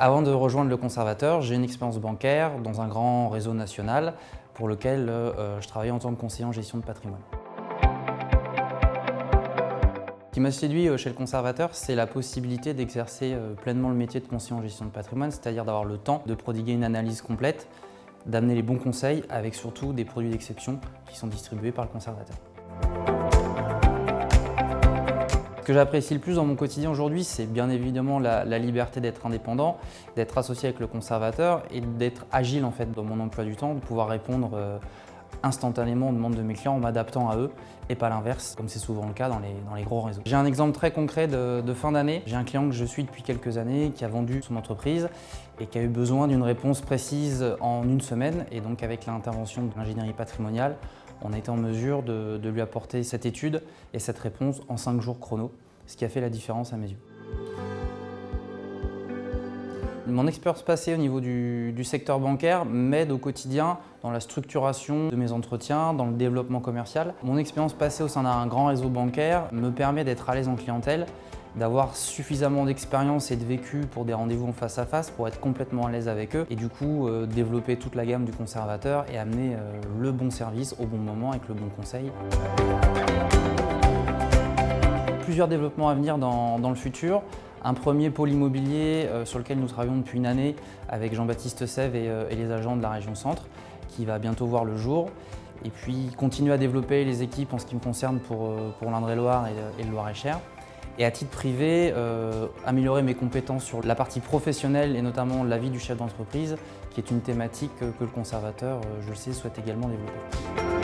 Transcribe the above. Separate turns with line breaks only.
Avant de rejoindre le conservateur, j'ai une expérience bancaire dans un grand réseau national pour lequel je travaillais en tant que conseiller en gestion de patrimoine. Ce qui m'a séduit chez le conservateur, c'est la possibilité d'exercer pleinement le métier de conseiller en gestion de patrimoine, c'est-à-dire d'avoir le temps de prodiguer une analyse complète, d'amener les bons conseils avec surtout des produits d'exception qui sont distribués par le conservateur. Ce que j'apprécie le plus dans mon quotidien aujourd'hui, c'est bien évidemment la liberté d'être indépendant, d'être associé avec le conservateur et d'être agile en fait dans mon emploi du temps, de pouvoir répondre instantanément aux demandes de mes clients en m'adaptant à eux et pas l'inverse, comme c'est souvent le cas dans les gros réseaux. J'ai un exemple très concret de fin d'année. J'ai un client que je suis depuis quelques années qui a vendu son entreprise et qui a eu besoin d'une réponse précise en une semaine. Et donc avec l'intervention de l'ingénierie patrimoniale, on a été en mesure de lui apporter cette étude et cette réponse en 5 jours chrono, ce qui a fait la différence à mes yeux. Mon expérience passée au niveau du secteur bancaire m'aide au quotidien dans la structuration de mes entretiens, dans le développement commercial. Mon expérience passée au sein d'un grand réseau bancaire me permet d'être à l'aise en clientèle, d'avoir suffisamment d'expérience et de vécu pour des rendez-vous en face à face pour être complètement à l'aise avec eux et du coup développer toute la gamme du conservateur et amener le bon service au bon moment avec le bon conseil. Plusieurs développements à venir dans le futur. Un premier pôle immobilier sur lequel nous travaillons depuis une année avec Jean-Baptiste Sève et les agents de la région Centre qui va bientôt voir le jour. Et puis continuer à développer les équipes en ce qui me concerne pour l'Indre-et-Loire et le Loir-et-Cher. Et à titre privé, améliorer mes compétences sur la partie professionnelle et notamment la vie du chef d'entreprise qui est une thématique que le conservateur, je le sais, souhaite également développer.